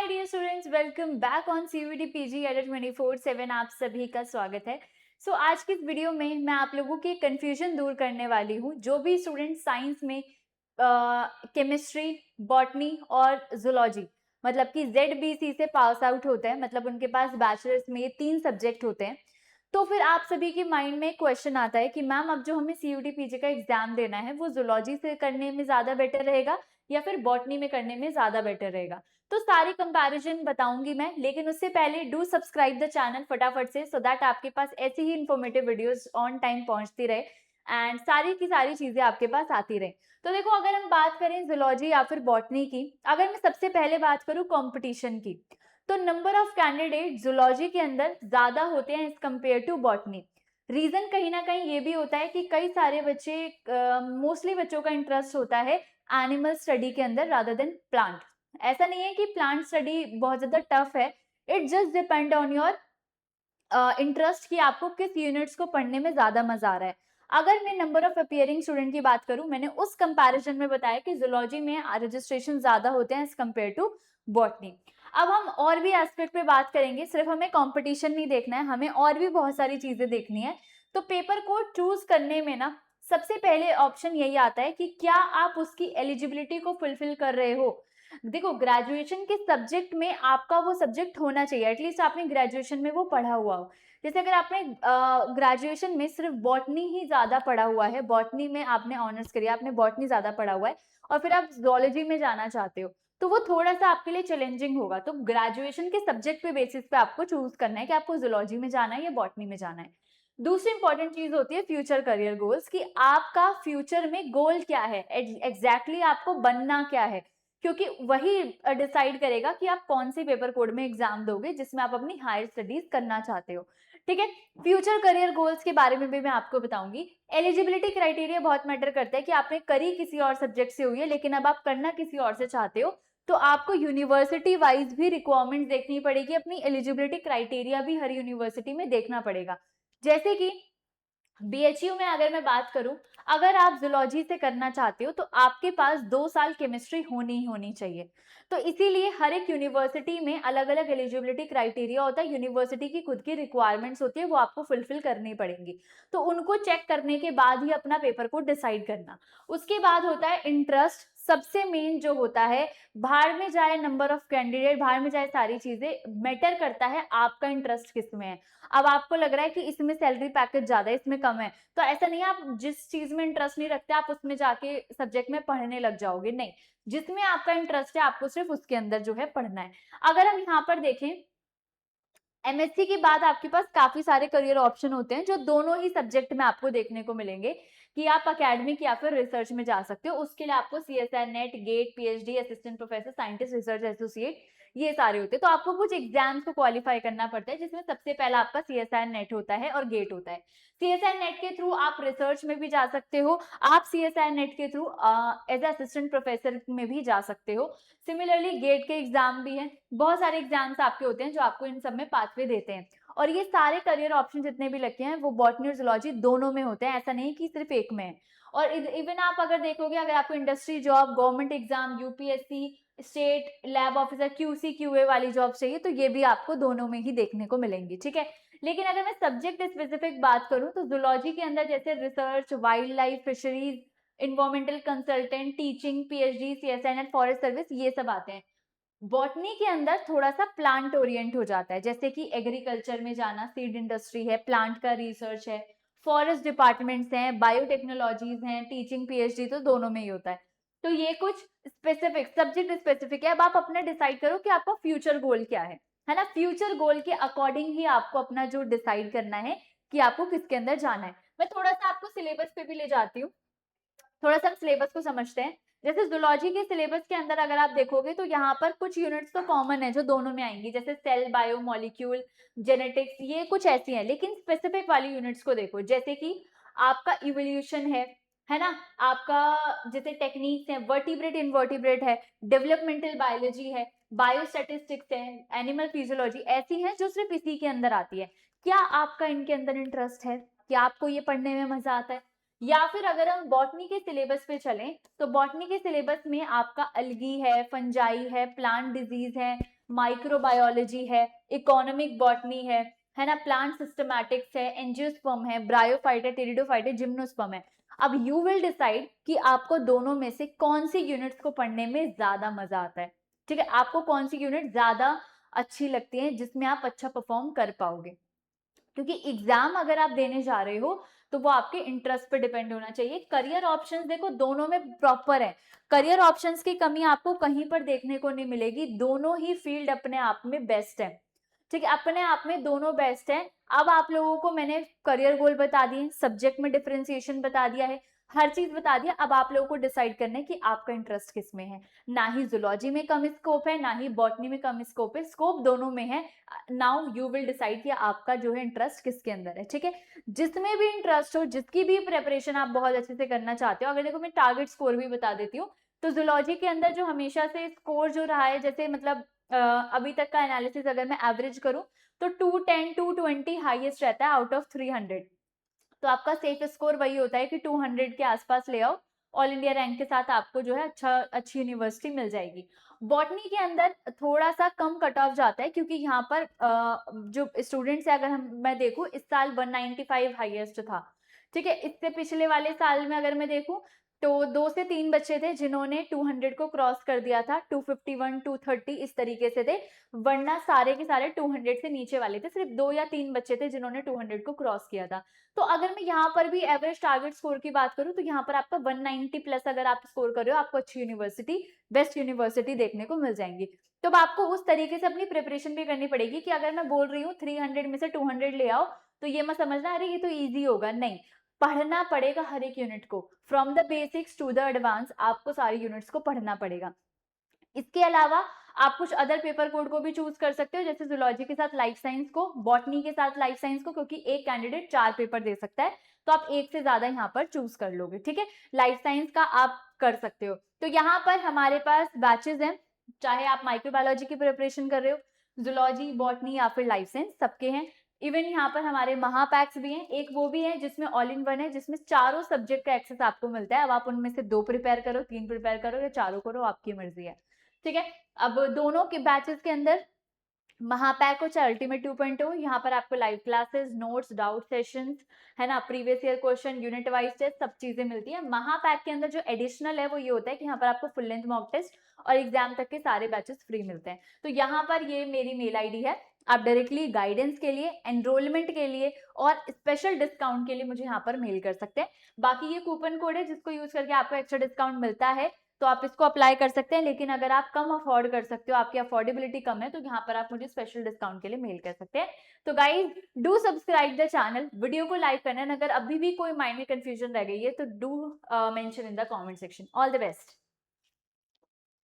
Hi dear students, welcome back on CUET PG edit 24/7। आप सभी का स्वागत है। आज की इस वीडियो में मैं आप लोगों की कंफ्यूजन दूर करने वाली हूँ। जो भी स्टूडेंट साइंस में केमिस्ट्री, बॉटनी और जूलॉजी मतलब कि ZBC से पास आउट होते हैं, मतलब उनके पास बैचलर्स में ये 3 सब्जेक्ट होते हैं, तो फिर आप सभी के माइंड में क्वेश्चन आता है कि मैम अब जो हमें सीयूईटी पीजी का एग्जाम देना है वो जूलॉजी से करने में ज्यादा बेटर रहेगा या फिर बॉटनी में करने में ज्यादा बेटर रहेगा। तो सारी कंपैरिजन बताऊंगी मैं, लेकिन उससे पहले डू सब्सक्राइब द चैनल फटाफट से, सो दैट आपके पास ऐसी ही इंफॉर्मेटिव वीडियोस ऑन टाइम पहुंचती रहे एंड सारी की सारी चीजें आपके पास आती रहे। तो देखो, अगर हम बात करें जूलॉजी या फिर बॉटनी की, अगर मैं सबसे पहले बात करूं कंपटीशन की, तो नंबर ऑफ कैंडिडेट जूलॉजी के अंदर ज्यादा होते हैं as compare to botany. Reason कहीं ना कहीं ये भी होता है कि कई सारे बच्चे, मोस्टली बच्चों का इंटरेस्ट होता है एनिमल स्टडी के अंदर रादर देन प्लांट। ऐसा नहीं है कि प्लांट स्टडी बहुत ज्यादा टफ है, it just depend on your interest कि आपको किस यूनिट्स को पढ़ने में ज्यादा मजा आ रहा है। अगर मैं नंबर ऑफ अपीयरिंग स्टूडेंट की बात करूं, मैंने उस कंपैरिजन में बताया कि जूलॉजी में रजिस्ट्रेशन ज्यादा होते हैं एज कम्पेयर टू बॉटनी। अब हम और भी एस्पेक्ट पे बात करेंगे, सिर्फ हमें कंपटीशन नहीं देखना है, हमें और भी बहुत सारी चीजें देखनी है। तो पेपर को चूज करने में ना सबसे पहले ऑप्शन यही आता है कि क्या आप उसकी एलिजिबिलिटी को फुलफिल कर रहे हो। देखो, ग्रेजुएशन के सब्जेक्ट में आपका वो सब्जेक्ट होना चाहिए, एटलीस्ट आपने ग्रेजुएशन में वो पढ़ा हुआ हो। जैसे अगर आपने ग्रेजुएशन में सिर्फ बॉटनी ही ज्यादा पढ़ा हुआ है, बॉटनी में आपने ऑनर्स करिए, आपने बॉटनी ज्यादा पढ़ा हुआ है और फिर आप जूलॉजी में जाना चाहते हो, तो वो थोड़ा सा आपके लिए चैलेंजिंग होगा। तो ग्रेजुएशन के सब्जेक्ट पे बेसिस पे आपको चूज करना है कि आपको जूलॉजी में जाना है या बॉटनी में जाना है। दूसरी इंपॉर्टेंट चीज होती है फ्यूचर करियर गोल्स, कि आपका फ्यूचर में गोल क्या है, एग्जैक्टली आपको बनना क्या है, क्योंकि वही डिसाइड करेगा कि आप कौन से पेपर कोड में एग्जाम दोगे जिसमें आप अपनी हायर स्टडीज करना चाहते हो। ठीक है, फ्यूचर करियर गोल्स के बारे में भी मैं आपको बताऊंगी। एलिजिबिलिटी क्राइटेरिया बहुत मैटर करता है कि आपने करी किसी और सब्जेक्ट से हुई है लेकिन अब आप करना किसी और से चाहते हो, तो आपको यूनिवर्सिटी वाइज भी रिक्वायरमेंट देखनी पड़ेगी, अपनी एलिजिबिलिटी क्राइटेरिया भी हर यूनिवर्सिटी में देखना पड़ेगा। जैसे कि BHU में अगर मैं बात करूं, अगर आप जूलॉजी से करना चाहते हो तो आपके पास 2 साल केमिस्ट्री होनी ही होनी चाहिए। तो इसीलिए हर एक यूनिवर्सिटी में अलग अलग एलिजिबिलिटी क्राइटेरिया होता है, यूनिवर्सिटी की खुद की रिक्वायरमेंट्स होती है, वो आपको फुलफिल करनी पड़ेंगी। तो उनको चेक करने के बाद ही अपना पेपर को डिसाइड करना। उसके बाद होता है इंटरेस्ट, सबसे मेन जो होता है। बाहर में जाए नंबर ऑफ कैंडिडेट, बाहर में जाए सारी चीजें, मैटर करता है आपका इंटरेस्ट किस में है। अब आपको लग रहा है कि इसमें सैलरी पैकेज ज्यादा है, इसमें कम है, तो ऐसा नहीं है आप जिस चीज में इंटरेस्ट नहीं रखते आप उसमें जाके सब्जेक्ट में पढ़ने लग जाओगे, नहीं। जिसमें आपका इंटरेस्ट है आपको सिर्फ उसके अंदर जो है पढ़ना है। अगर हम यहाँ पर देखें, MSc के बाद आपके पास काफी सारे करियर ऑप्शन होते हैं जो दोनों ही सब्जेक्ट में आपको देखने को मिलेंगे, कि आप अकेडमिक या फिर रिसर्च में जा सकते हो। उसके लिए आपको CSIR NET, GATE, PhD, assistant professor, scientist, research associate, ये सारे होते हैं। तो आपको कुछ एग्जाम्स को क्वालिफाई करना पड़ता है, जिसमें सबसे पहला आपका CSIR नेट होता है और गेट होता है। CSIR नेट के थ्रू आप रिसर्च में भी जा सकते हो, आप CSIR नेट के थ्रू एज असिस्टेंट प्रोफेसर में भी जा सकते हो। सिमिलरली गेट के एग्जाम भी हैं, बहुत सारे एग्जाम्स आपके होते हैं जो आपको इन सब में पाथवे देते हैं। और ये सारे करियर ऑप्शन जितने भी लगे हैं वो बॉटनी और जूलॉजी दोनों में होते हैं, ऐसा नहीं कि सिर्फ एक में है। और इवन आप अगर देखोगे, अगर आपको industry job, government exam, UPSC, state lab officer, QC QA वाली जॉब चाहिए, तो ये भी आपको दोनों में ही देखने को मिलेंगी। ठीक है, लेकिन अगर मैं सब्जेक्ट स्पेसिफिक बात करूं तो जूलॉजी के अंदर जैसे research, wild life, fisheries, environmental consultant, teaching, PhD, CSIR and forest service, ये सब आते हैं। बॉटनी के अंदर थोड़ा सा प्लांट ओरिएंट हो जाता है, जैसे कि एग्रीकल्चर में जाना, सीड इंडस्ट्री है, प्लांट का रिसर्च है, फॉरेस्ट डिपार्टमेंट्स हैं, बायोटेक्नोलॉजीज हैं, टीचिंग, PhD तो दोनों में ही होता है। तो ये कुछ स्पेसिफिक सब्जेक्ट स्पेसिफिक है। अब आप अपना डिसाइड करो कि आपका फ्यूचर गोल क्या है ना। फ्यूचर गोल के अकॉर्डिंग ही आपको अपना जो डिसाइड करना है कि आपको किसके अंदर जाना है। मैं थोड़ा सा आपको सिलेबस पे भी ले जाती हूँ, थोड़ा सा सिलेबस को समझते हैं। जैसे जूलॉजी के सिलेबस के अंदर अगर आप देखोगे तो यहाँ पर कुछ यूनिट्स तो कॉमन है जो दोनों में आएंगी, जैसे सेल, बायो, मॉलिक्यूल, जेनेटिक्स, ये कुछ ऐसी हैं। लेकिन स्पेसिफिक वाली यूनिट्स को देखो, जैसे कि आपका इवोल्यूशन है ना, आपका जैसे टेक्निक्स है, वर्टिब्रेट इनवर्टिब्रेट है, डेवलपमेंटल बायोलॉजी है, बायोस्टैटिस्टिक्स है, एनिमल फिजियोलॉजी, ऐसी हैं जो सिर्फ इसी के अंदर आती है। क्या आपका इनके अंदर इंटरेस्ट है, क्या आपको ये पढ़ने में मजा आता है? या फिर अगर हम बॉटनी के सिलेबस पे चलें तो बॉटनी के सिलेबस में आपका अलगी है, फंजाई है, प्लांट डिजीज है, माइक्रोबायोलॉजी है, इकोनॉमिक बॉटनी है ना, प्लांट सिस्टमैटिक्स है, एंजियोस्पर्म है, ब्रायोफाइट है, टेरिडोफाइट है, जिम्नोस्पर्म है। अब यू विल डिसाइड कि आपको दोनों में से कौन सी यूनिट्स को पढ़ने में ज्यादा मजा आता है। ठीक है, आपको कौन सी यूनिट ज्यादा अच्छी लगती है जिसमें आप अच्छा परफॉर्म कर पाओगे, क्योंकि एग्जाम अगर आप देने जा रहे हो तो वो आपके इंटरेस्ट पे डिपेंड होना चाहिए। करियर ऑप्शंस देखो दोनों में प्रॉपर है, करियर ऑप्शंस की कमी आपको कहीं पर देखने को नहीं मिलेगी, दोनों ही फील्ड अपने आप में बेस्ट है। ठीक है, अपने आप में दोनों बेस्ट है। अब आप लोगों को मैंने करियर गोल बता दिए, सब्जेक्ट में डिफरेंशिएशन बता दिया है, हर चीज बता दिया। अब आप लोगों को डिसाइड करना है कि आपका इंटरेस्ट किस में है। ना ही जूलॉजी में कम स्कोप है, ना ही बॉटनी में कम स्कोप है, स्कोप दोनों में है। नाउ यू विल डिसाइड कि आपका जो है इंटरेस्ट किसके अंदर है। ठीक है, जिसमें भी इंटरेस्ट हो, जिसकी भी प्रेपरेशन आप बहुत अच्छे से करना चाहते हो। अगर देखो मैं टारगेट स्कोर भी बता देती हूँ, तो जूलॉजी के अंदर जो हमेशा से स्कोर जो रहा है, जैसे मतलब अभी तक का एनालिसिस अगर मैं एवरेज करूं तो 210 220 हाईएस्ट रहता है आउट ऑफ 300। तो आपका सेफ स्कोर वही होता है कि 200 के आसपास ले आओ, ऑल इंडिया रैंक के साथ आपको जो है अच्छी यूनिवर्सिटी मिल जाएगी। बॉटनी के अंदर थोड़ा सा कम कट ऑफ जाता है, क्योंकि यहाँ पर जो स्टूडेंट्स है, अगर मैं देखूं इस साल 195 हाईएस्ट था। ठीक है, इससे पिछले वाले साल में अगर मैं देखूं तो 2 से 3 बच्चे थे जिन्होंने 200 को क्रॉस कर दिया था, 251 230 इस तरीके से थे, वरना सारे के सारे 200 से नीचे वाले थे। सिर्फ 2 या 3 बच्चे थे जिन्होंने 200 को क्रॉस किया था। तो अगर मैं यहाँ पर भी एवरेज टारगेट स्कोर की बात करूँ तो यहाँ पर आपका 190 प्लस अगर आप स्कोर कर रहे हो, आपको अच्छी यूनिवर्सिटी, बेस्ट यूनिवर्सिटी देखने को मिल जाएंगी। तो अब आपको उस तरीके से अपनी प्रिपरेशन भी करनी पड़ेगी कि अगर मैं बोल रही हूँ 300 में से 200 ले आओ, तो ये मत समझना अरे ये तो ईजी होगा, नहीं, पढ़ना पड़ेगा हर एक यूनिट को, from the basics to the advance, आपको सारी यूनिट्स को पढ़ना पड़ेगा। इसके अलावा आप कुछ अदर पेपर कोड को भी चूज कर सकते हो, जैसे जूलॉजी के साथ लाइफ साइंस को, बॉटनी के साथ लाइफ साइंस को, क्योंकि एक कैंडिडेट 4 पेपर दे सकता है, तो आप एक से ज्यादा यहाँ पर चूज कर लोगे। ठीक है, लाइफ साइंस का आप कर सकते हो। तो यहाँ पर हमारे पास बैचेस हैं, चाहे आप माइक्रोबायोलॉजी की प्रिपरेशन कर रहे हो, जूलॉजी, बॉटनी या फिर लाइफ साइंस, सबके हैं। इवन यहाँ पर हमारे महापैक्स भी हैं, एक वो भी है जिसमें ऑल इन वन है, जिसमें चारों सब्जेक्ट का एक्सेस आपको मिलता है। अब आप उनमें से 2 प्रिपेयर करो, 3 प्रिपेयर करो या चारों करो, आपकी मर्जी है। ठीक है, अब दोनों के बैचेस के अंदर महापैक हो चाहे अल्टीमेट 2.0, यहाँ पर आपको live classes, notes, doubt sessions, है ना, previous year question, unit wise test, सब चीजें मिलती है। महापैक के अंदर जो एडिशनल है वो ये होता है कि यहाँ पर आपको फुल लेंथ मॉक टेस्ट और एग्जाम तक के सारे बैचेस फ्री मिलते हैं। तो यहाँ पर ये मेरी मेल आईडी है, आप डायरेक्टली गाइडेंस के लिए, एनरोलमेंट के लिए और स्पेशल डिस्काउंट के लिए मुझे यहाँ पर मेल कर सकते हैं। बाकी ये कूपन कोड है जिसको यूज करके आपको एक्स्ट्रा डिस्काउंट मिलता है, तो आप इसको अप्लाई कर सकते हैं। लेकिन अगर आप कम अफोर्ड कर सकते हो, आपकी अफोर्डेबिलिटी कम है, तो यहाँ पर आप मुझे स्पेशल डिस्काउंट के लिए मेल कर सकते हैं। तो guys do subscribe the channel, video को लाइक करना, अगर अभी भी कोई माइंड में कंफ्यूजन रह गई है तो do mention in the comment section. All the best.